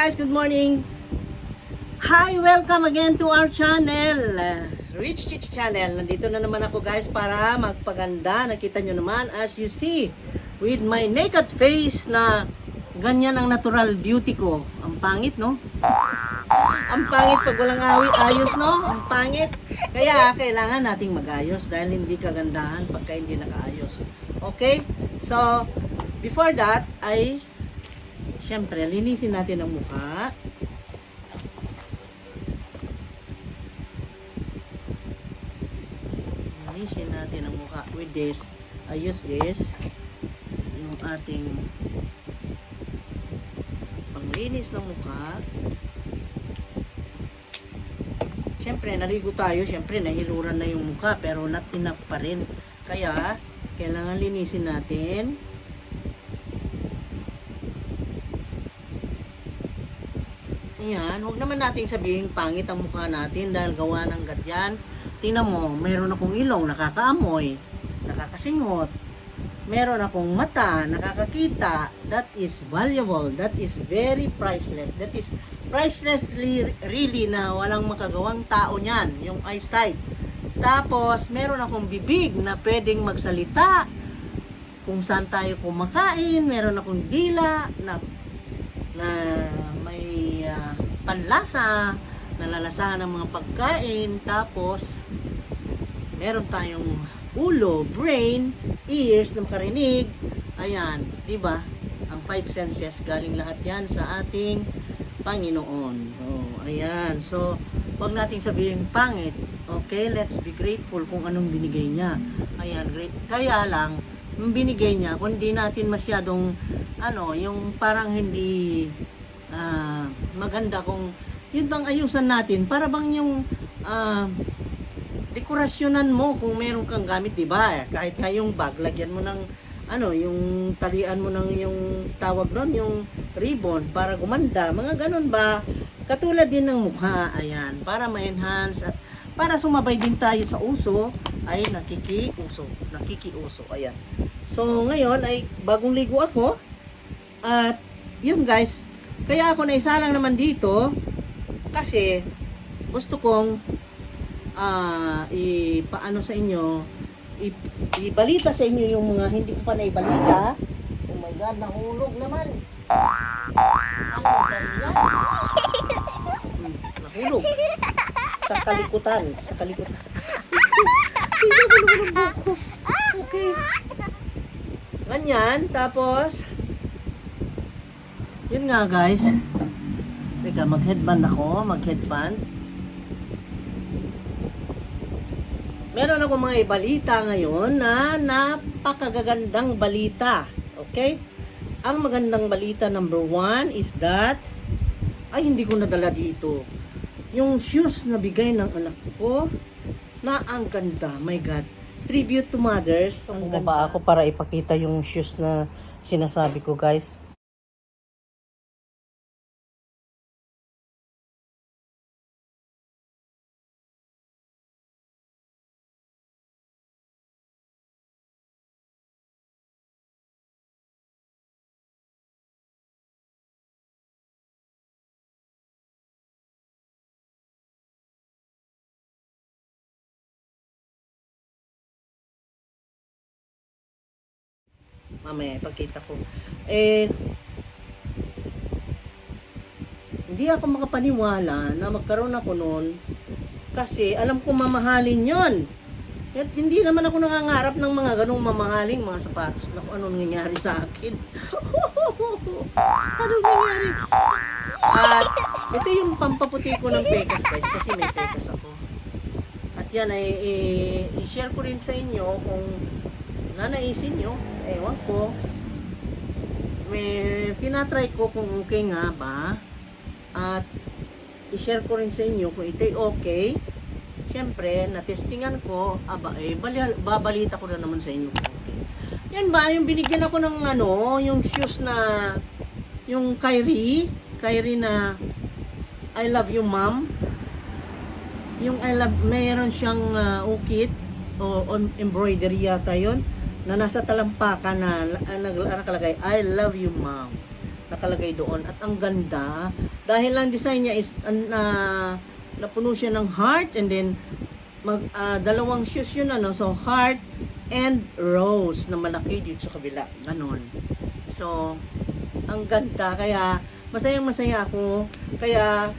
guys, good morning. Hi, welcome again to our channel, Rich Chich Channel. Nandito na naman ako guys para magpaganda. Nakita nyo naman as you see with my naked face na ganyan ang natural beauty ko. Ang pangit, no? Ang pangit pag walang ayos, no? Ang pangit. Kaya kailangan nating mag-ayos dahil hindi kagandahan pagka hindi nakaayos. Okay? So, before that ay syempre, linisin natin ang mukha. Linisin natin ang mukha with this. I use this. Yung ating panglinis ng mukha. Syempre, naligo tayo. Syempre, nahiluran na yung mukha pero not enough pa rin. Kaya, kailangan linisin natin. Ayan, huwag naman nating sabihin pangit ang mukha natin dahil gawa ng ganyan. Tingnan mo, meron akong ilong, nakakaamoy, nakakasingot. Meron akong mata, nakakakita. That is valuable. That is very priceless. That is priceless really na walang makagawang tao niyan, yung eyesight. Tapos, meron akong bibig na pwedeng magsalita kung saan tayo kumakain. Meron akong dila na may panlasa, nalalasahan ng mga pagkain. Tapos meron tayong ulo, brain, ears na makarinig. Ayan, di ba? Ang 5 senses galing lahat 'yan sa ating Panginoon. Oh, ayan. So, wag nating sabihin pangit. Okay, let's be grateful kung anong binigay niya. Ayan, great. Kaya lang yung binigay niya, kung di natin masyadong yung parang hindi maganda, kung yun bang ayusan natin para bang yung dekorasyonan mo kung meron kang gamit, di ba? Kahit nga yung bag, lagyan mo ng yung talian mo ng yung tawag doon, yung ribbon para gumanda, mga ganun ba? Katulad din ng mukha, ayan, para ma-enhance at para sumabay din tayo sa uso ay nakikiuso, ayan. So ngayon ay bagong ligo ako at yun guys, kaya ako naisalang naman dito kasi gusto kong ipaano sa inyo, ibalita sa inyo yung mga hindi ko pa naibalita. Oh my God, nahulog naman. Nahulog. Sa kalikutan. Tingnan ko naman ang buko. Okay. Ganyan, tapos yun nga guys. Teka, mag-headband ako. Meron ako mga balita ngayon na napakagagandang balita. Okay? Ang magandang balita number 1 is that hindi ko nadala dito. Yung shoes na bigay ng anak ko na ang ganda. My God. Tribute to mothers. Ang ganda. Ako para ipakita yung shoes na sinasabi ko guys. Mamaya ipakita ko. Hindi ako makapaniwala na magkaroon ako noon kasi alam ko mamahalin yon. At hindi naman ako nangangarap ng mga ganong mamahaling mga sapatos na kung anong nangyari sa akin. Anong nangyari? At ito yung pampaputi ko ng pekas guys kasi may pekas ako. At yan ay i-share ko rin sa inyo kung nanaisin nyo, ewan ko. May tinatry ko kung okay nga ba. At i-share ko rin sa inyo kung ito'y okay. Siyempre, natestingan ko, babalita ko na naman sa inyo kung okay. Yan ba, yung binigyan ako ng yung shoes na, yung Kyrie na I love you mom. Yung mayroon siyang ukit o embroidery yata yun na nasa talampakan na nakalagay I love you mom. nakalagay doon. At ang ganda, dahil ang design niya is napuno siya ng heart, and then dalawang shoes yun, so heart and rose na malaki dito sa kabila, ganon. So ang ganda, kaya masaya ako. Kaya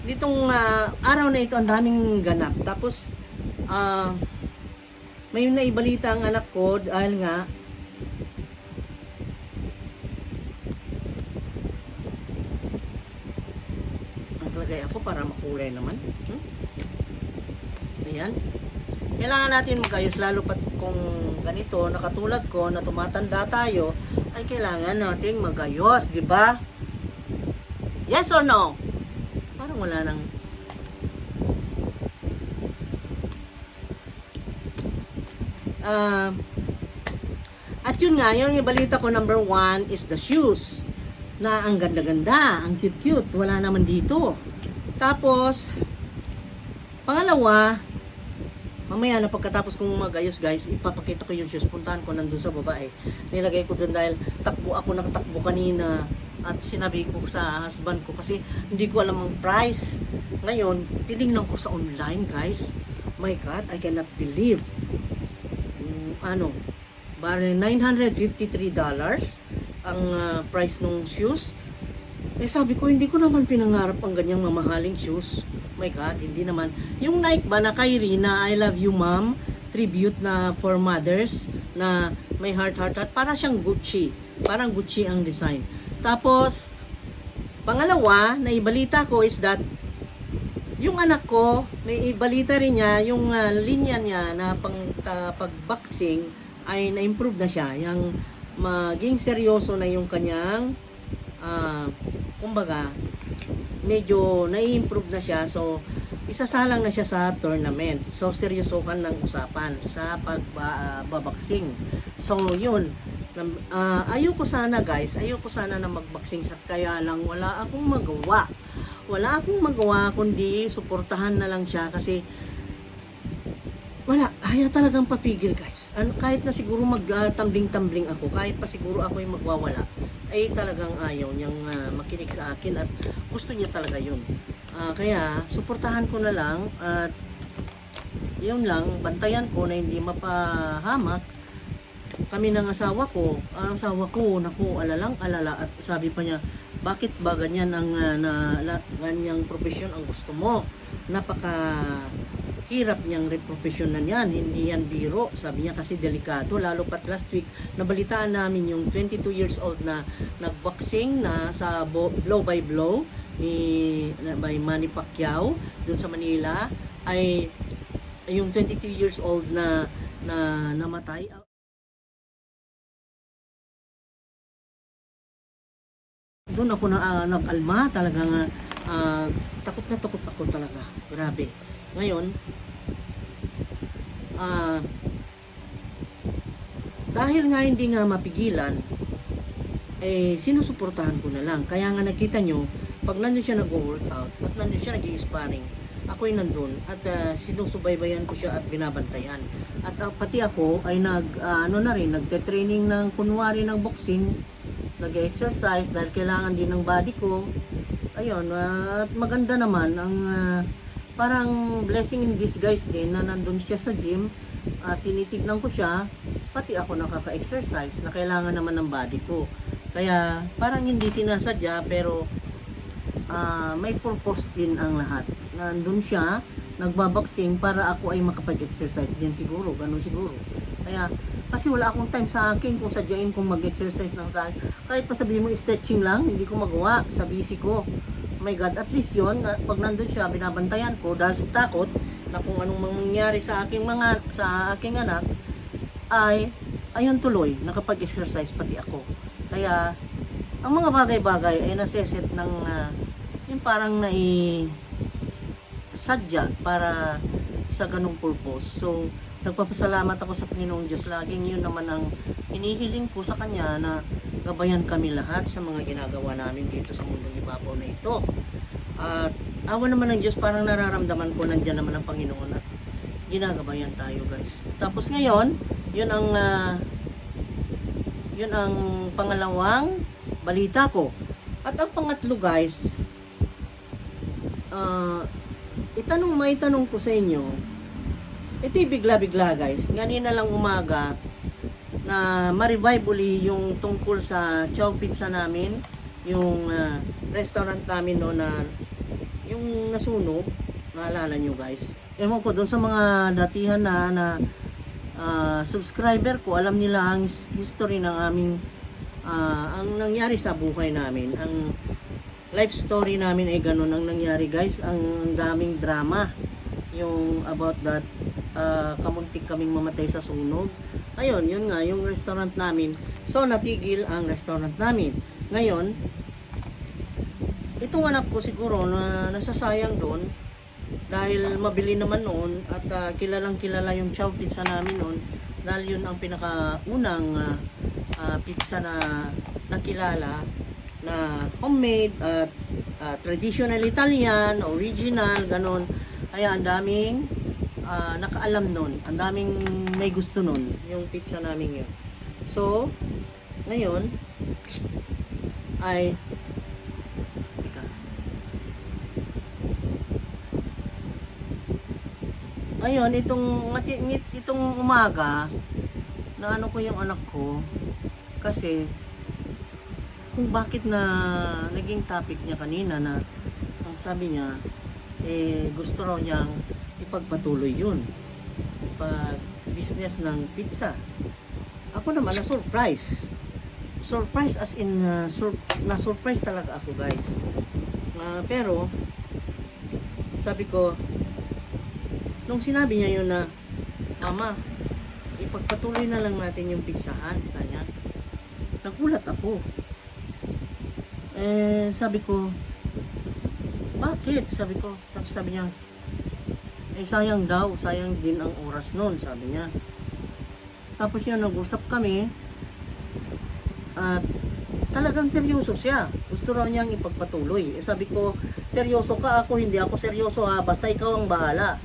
ditong araw na ito ang daming ganap. Tapos may naibalita ang anak ko dahil nga naglagay ako para makulay naman. Ayan. Kailangan natin magayos, lalo pat kung ganito, nakatulad ko na tumatanda tayo, ay kailangan natin magayos, di ba? Yes or no? Parang wala nang at yun nga, yung balita ko, number 1 is the shoes, na ang ganda-ganda, ang cute-cute, wala naman dito. Tapos pangalawa, mamaya na pagkatapos kong magayos guys, ipapakita ko yung shoes. Puntahan ko nandun sa babae. Nilagay ko dun dahil nakatakbo kanina. At sinabi ko sa husband ko kasi hindi ko alam ang price. Ngayon, tinignan ko sa online guys. My God, I cannot believe. Bale $953 ang price ng shoes. Sabi ko, hindi ko naman pinangarap ang ganyang mamahaling shoes. My God, hindi naman. Yung Nike ba na Kyrie na I love you mom, tribute na for mothers, na may heart, para siyang Gucci. Parang Gucci ang design. Tapos, pangalawa, na ibalita ko is that, yung anak ko, na ibalita rin niya, yung linya niya na pag-boxing, ay na-improve na siya. Yung maging seryoso na yung kanyang, kumbaga, medyo nai-improve na siya, so isasalang na siya sa tournament. So seryosohan ng usapan sa pagbabaksing. So yun, ayoko sana guys, na magbaksing, sa kaya lang wala akong magawa kundi suportahan na lang siya, kasi wala, ayaw talagang papigil guys. Kahit na siguro magtambling-tambling ako, kahit pa siguro ako yung magwawala, ay talagang ayaw niyang makinig sa akin, at gusto niya talaga yun. Kaya suportahan ko na lang, at yun lang, bantayan ko na hindi mapahamak kami ng asawa ko. Ang asawa ko, naku, alala, at sabi pa niya, bakit ba ganyan ang ganyang profesyon ang gusto mo? Hirap niyang profesyon na yan, hindi yan biro. Sabi niya kasi delikado, lalo pat last week nabalitaan namin yung 22 years old na nagboxing na sa blow by blow by Manny Pacquiao doon sa Manila, ay yung 22 years old na namatay. Doon ako nag-alma talaga, takot na takot ako talaga, grabe. Ngayon, dahil nga hindi nga mapigilan, sinusuportahan ko na lang. Kaya nga nakita nyo, pag nandun siya nag-workout at nandun siya nag-i-sparring, ako'y nandun at sinusubaybayan ko siya at binabantayan. At pati ako ay nagte-training ng kunwari ng boxing, nag-exercise dahil kailangan din ng body ko. Ayun, at maganda naman ang parang blessing in disguise din na nandun siya sa gym, tinitignan ko siya, pati ako nakaka-exercise na kailangan naman ng body ko. Kaya parang hindi sinasadya, pero may purpose din ang lahat. Nandun siya, nagbaboxing para ako ay makapag-exercise din siguro, ganun siguro. Kaya kasi wala akong time sa akin kung sadyain kong mag-exercise ng sa akin. Kahit pa sabihin mo stretching lang, hindi ko magawa sa busy ko. Oh my God, at least yun, pag nandun siya, binabantayan ko dahil sa takot na kung anong mangyari sa aking anak, ay ayun tuloy, nakapag-exercise pati ako. Kaya ang mga bagay-bagay ay naseset ng yung parang sadya para sa ganung purpose. So nagpapasalamat ako sa Panginoong Diyos. Laging yun naman ang hinihiling ko sa Kanya, na gabayan kami lahat sa mga ginagawa namin dito sa mundong ibabaw na ito. At awa naman ng Diyos, parang nararamdaman ko nandiyan naman ang Panginoon at ginagabayan tayo guys. Tapos ngayon, yun ang pangalawang balita ko. At ang pangatlo guys, may tanong ko sa inyo. Ito'y bigla-bigla guys. Ganina lang umaga na ma-revive uli yung tungkol sa Chow Pizza namin, yung restaurant namin no, na yung nasunog. Naalala nyo guys. Ewan ko doon sa mga datihan na subscriber ko, alam nila ang history ng aming ang nangyari sa buhay namin. Ang life story namin ay ganun ang nangyari guys. Ang daming drama yung about that kamuntik kaming mamatay sa sunog. Ayun, yun nga yung restaurant namin. So natigil ang restaurant namin. Ngayon, itong anak ko siguro na nasasayang doon dahil mabili naman noon at kilalang kilala yung Chow Pizza namin noon dahil yun ang pinakaunang pizza na nakilala na homemade at traditional Italian, original, ganon. Kaya ang daming nakaalam nun, ang daming may gusto nun yung pizza namin yun. So ngayon ay ayun, itong umaga na ano ko yung anak ko kasi kung bakit na naging topic niya kanina na ang sabi niya gusto raw niyang ipagpatuloy yun pag business ng pizza. Ako naman na surprise as in na surprise talaga ako guys. Pero sabi ko nung sinabi niya yun na mama, ipagpatuloy na lang natin yung pizzahan kanya, nagulat ako. Sabi ko bakit? Sabi niya sayang daw, sayang din ang oras nun, sabi niya. Tapos yun, nag-usap kami at talagang seryoso siya, gusto raw niyang ipagpatuloy. Sabi ko, seryoso ka, ako hindi ako seryoso ha, basta ikaw ang bahala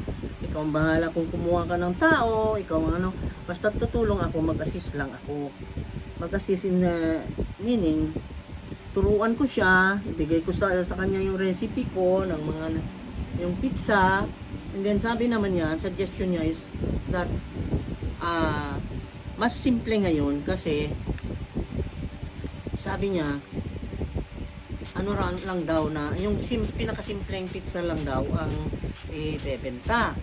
kung kumuha ka ng tao, ikaw ang ano, basta tutulong ako, mag-assist lang ako. Mag-assist in meaning turuan ko siya, ibigay ko sa kanya yung recipe ko ng mga yung pizza, and then sabi naman niya, suggestion niya is that mas simple ngayon kasi sabi niya ano lang daw na yung pinakasimpleng pizza lang daw ang ibebenta.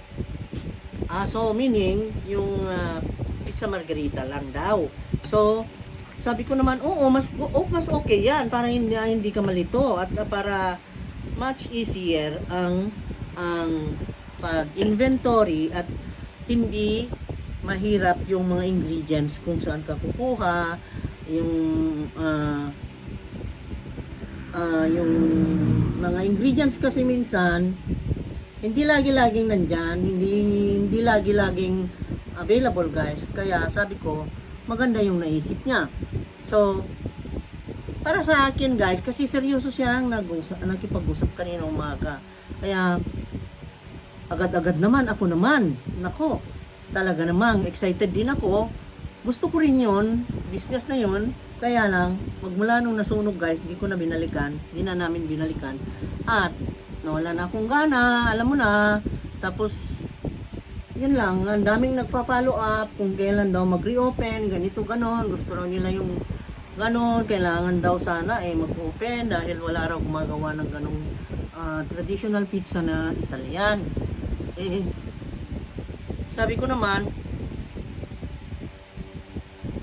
So meaning yung pizza margherita lang daw. So sabi ko naman, oo, mas okay yan para hindi ka malito at para much easier ang pag-inventory at hindi mahirap yung mga ingredients kung saan ka kukuha, yung mga ingredients kasi minsan hindi lagi-laging nandyan, hindi lagi-laging available guys. Kaya sabi ko, maganda yung naisip niya. So, para sa akin guys, kasi seryoso siyang nakipag-usap kanina umaga. Kaya, agad-agad naman, ako naman, nako, talaga namang excited din ako. Gusto ko rin yun, business na yun. Kaya lang, magmula nung nasunog guys, di na namin binalikan. At, nawala na akong gana, alam mo na. Tapos, yun lang, ang daming nagpa-follow up kung kailan daw mag-reopen, ganito, ganon. Gusto raw nila yung ganon, kailangan daw sana mag-open dahil wala raw gumagawa ng ganong traditional pizza na Italian. Sabi ko naman,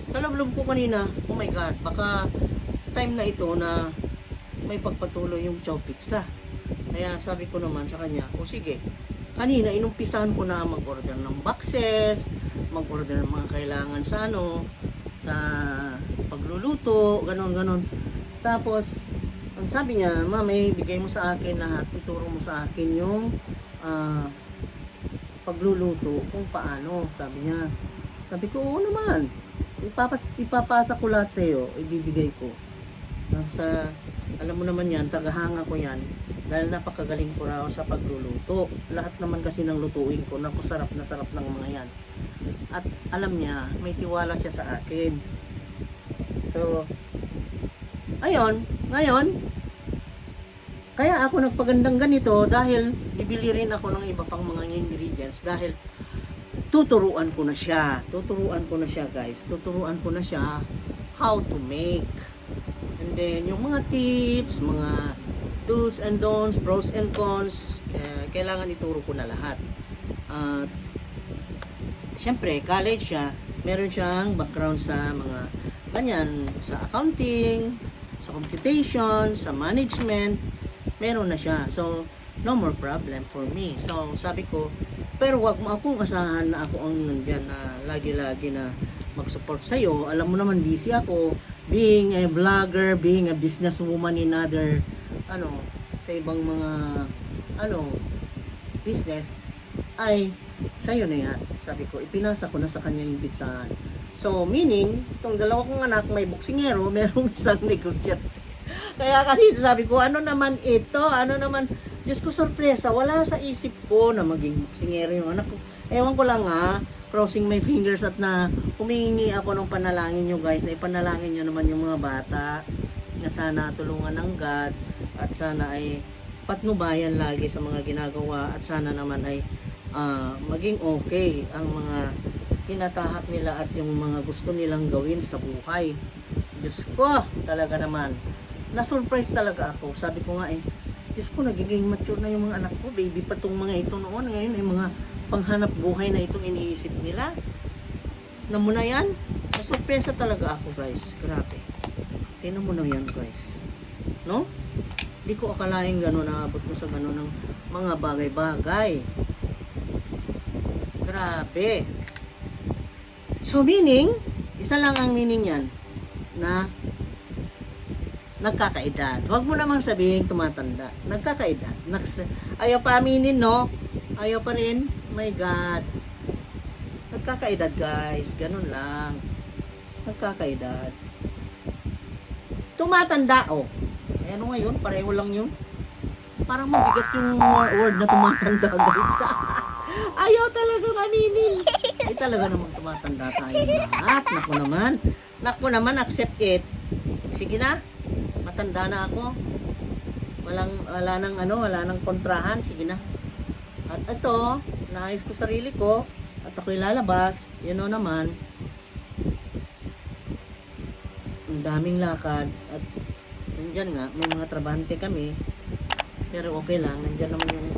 sa loob ko kanina, oh my God, baka time na ito na may pagpatuloy yung Chow Pizza. Kaya sabi ko naman sa kanya, o sige, kanina inumpisahan ko na mag-order ng boxes, mag-order ng mga kailangan sa pagluluto, ganon. Tapos, ang sabi niya, Mami, bigay mo sa akin lahat, ituro mo sa akin yung pagluluto kung paano, sabi niya. Sabi ko, oo naman, ipapasa ko lahat sa iyo, ibibigay ko. Alam mo naman yan, tagahanga ko yan, dahil napakagaling ko raw sa pagluluto. Lahat naman kasi ng lutuin ko, naku, sarap na sarap ng mga yan. At alam niya, may tiwala siya sa akin. So, Ayun, ngayon, kaya ako nagpagandang ganito dahil bibili rin ako ng iba pang mga ingredients dahil tuturuan ko na siya. Tuturuan ko na siya, guys. Tuturuan ko na siya how to make. And then, yung mga tips, mga do's and don'ts, pros and cons, kailangan ituro ko na lahat. At, syempre, college siya. Meron siyang background sa mga ganyan, sa accounting, sa computation, sa management, meron na siya. So, no more problem for me. So, sabi ko, pero wag mo akong asahan na ako ang nandyan na lagi-lagi na mag-support sa'yo. Alam mo naman, busy ako. Being a vlogger, being a businesswoman in other, sa ibang mga, business, ay, sa'yo na yan. Sabi ko, ipinasa ko na sa kanya yung bitsahan. So, meaning, itong dalawa kong anak, may boksingero, merong isang negosyante. Kaya kanina sabi ko, ano naman ito? Ano naman, Diyos ko, sorpresa, wala sa isip ko na maging boksingero yung anak ko. Ewan ko lang crossing my fingers at na humingi ako ng panalangin nyo guys, na ipanalangin nyo naman yung mga bata, na sana tulungan ng God, at sana ay patnubayan lagi sa mga ginagawa, at sana naman ay maging okay ang mga tinatahak nila at yung mga gusto nilang gawin sa buhay. Diyos ko, talaga naman, na-surprise talaga ako. Sabi ko nga Diyos ko, nagiging mature na yung mga anak ko. Baby pa tong mga ito noon. Ngayon ay mga panghanap buhay na itong iniisip nila. Na mo na yan? Na-surpresa talaga ako guys. Grabe. Tingnan mo na yan guys. No? Di ko akalain gano'n, naabot ko sa gano'n ng mga bagay-bagay. Grabe. So meaning, isa lang ang meaning yan, na nagkakaedad. Huwag mo namang sabihin tumatanda. Nagkakaedad. Ayaw pa aminin, no? Ayaw pa rin. My God. Nagkakaedad, guys. Ganun lang. Nagkakaedad. Tumatanda, ano ngayon? Pareho lang yun. Parang mabigat yung word na tumatanda, guys. Ayaw talagang aminin. Talaga namang tumatanda tayo lahat. Naku naman, accept it. Sige na. Matanda na ako. Wala nang kontrahan. Sige na. At ito, naayos ko sarili ko. At ako'y lalabas. Naman. Ang daming lakad. At nandyan nga, may mga trabante kami. Pero okay lang. Nandyan naman yung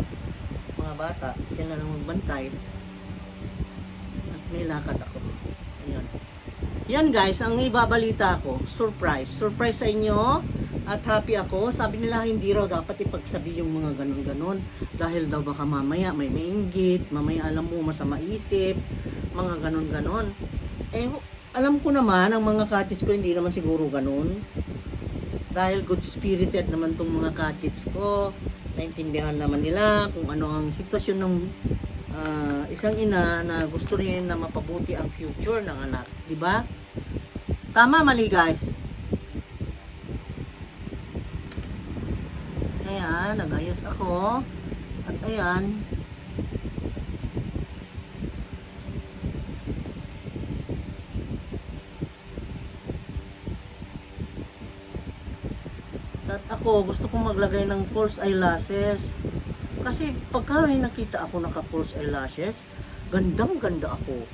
mga bata. Sila nang magbantay. At may lakad ako. Ayan. Yan guys, ang ibabalita ko, surprise sa inyo, at happy ako. Sabi nila hindi raw dapat ipagsabi yung mga ganon-ganon dahil daw baka mamaya may mainggit, mamaya alam mo masama isip, mga ganon-ganon. Alam ko naman, ang mga kachits ko hindi naman siguro ganon dahil good spirited naman tong mga kachits ko. Naintindihan naman nila kung ano ang sitwasyon ng isang ina na gusto rin na mapabuti ang future ng anak, di ba? Tama, mali guys. Ayan, nagayos ako. At ayan. At ako, gusto kong maglagay ng false eyelashes. Kasi pagka may nakita ako naka false eyelashes, gandang-ganda ako.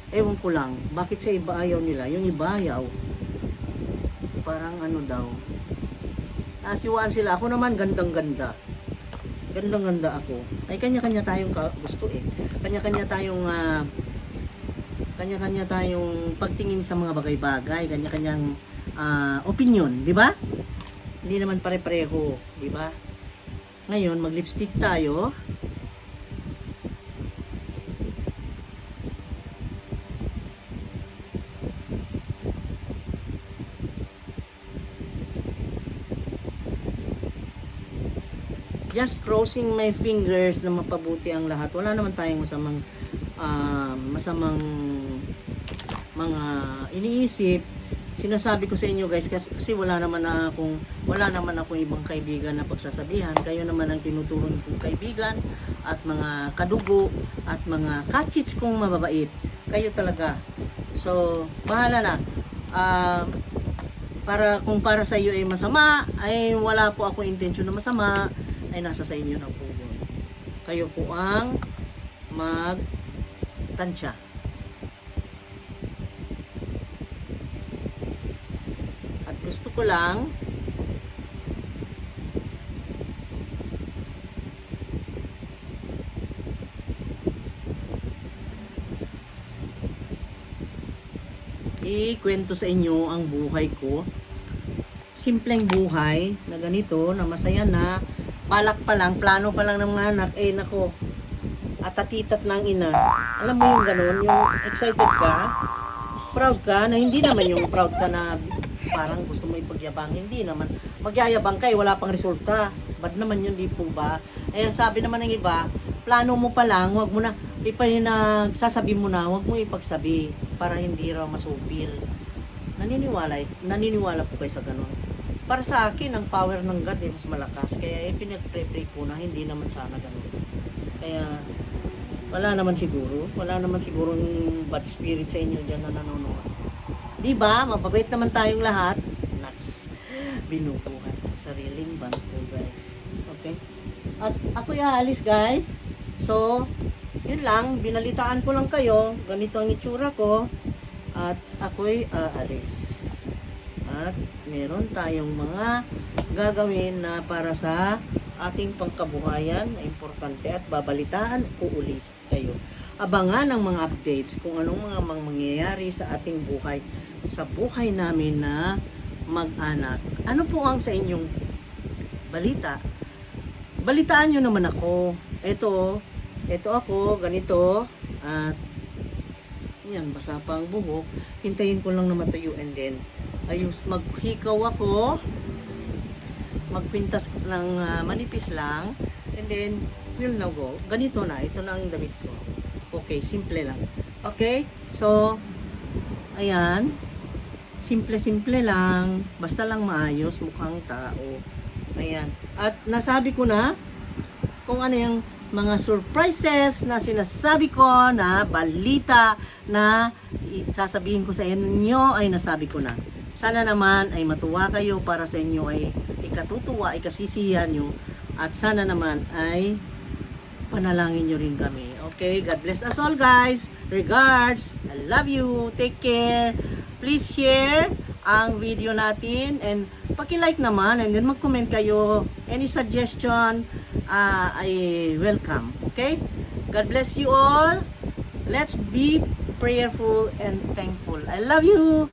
Ewan ko lang, bakit sa iba ayaw nila? Yung iba ayaw. Parang daw. Nasiwaan sila. Ako naman gandang-ganda. Gandang-ganda ako. Ay kanya-kanya tayong gusto Kanya-kanya tayong pagtingin sa mga bagay-bagay, kanya-kanyang opinion, di ba? Hindi naman pare-pareho, di ba? Ngayon, mag-lipstick tayo. Just crossing my fingers na mapabuti ang lahat. Wala naman tayong masamang mga iniisip. Sinasabi ko sa inyo guys kasi wala naman akong ibang kaibigan na pagsasabihan. Kayo naman ang tinuturon kong kaibigan at mga kadugo at mga kachits kong mababait. Kayo talaga. So, bahala na. para sa iyo ay masama, ay wala po ako intensyon na masama, ay nasa sa inyo na po yun. Kayo po ang magtansya. At gusto ko lang ikwento sa inyo ang buhay ko. Simpleng buhay na ganito, na masaya na, balak pa lang, plano pa lang ng mga anak, nako, at atitat ng ina. Alam mo yung ganun, yung excited ka, proud ka, na hindi naman yung proud ka na parang gusto mo ipagyabang, hindi naman. Magyayabang ka, wala pang resulta. Bad naman yun, di po ba? Ayan, sabi naman ng iba, plano mo pa lang, wag mo na, nagsasabi mo na, wag mo ipagsabi para hindi raw masupil. Naniniwala po kayo sa ganun. Para sa akin, ang power ng God mas malakas. Kaya pinag-pray ko na hindi naman sana ganun. Kaya wala naman siguro yung bad spirit sa inyo dyan na nanonood. Di ba? Mababait naman tayong lahat. Naks, binubuhat ang sariling bangko, guys. Okay? At ako'y aalis, guys. So, yun lang, binalitaan ko lang kayo, ganito ang itsura ko, at ako'y aalis. At meron tayong mga gagawin na para sa ating pangkabuhayan na importante, at babalitaan ko ulit kayo. Abangan ang mga updates kung anong mga mangyayari sa ating buhay, sa buhay namin na mag-anak. Ano po ang sa inyong balita? Balitaan nyo naman ako. Ito ako, ganito, at yan, basa pa ang buhok. Hintayin ko lang na matuyo, and then maghikaw ako, magpintas ng manipis lang, and then we'll now go. Ganito na, ito na ang damit ko. Okay, simple lang. Okay, so ayan, simple lang, basta lang maayos, mukhang tao. Ayan, at nasabi ko na kung ano yung mga surprises na sinasabi ko, na balita na sasabihin ko sa inyo, ay nasabi ko na. Sana naman ay matuwa kayo, para sa inyo ay ikatutuwa, ikasisiyan nyo, at sana naman ay panalangin nyo rin kami. Okay, God bless us all, guys. Regards, I love you, take care. Please share ang video natin, and paki-like naman, and then mag-comment kayo. Any suggestion, I welcome. Okay? God bless you all. Let's be prayerful and thankful. I love you.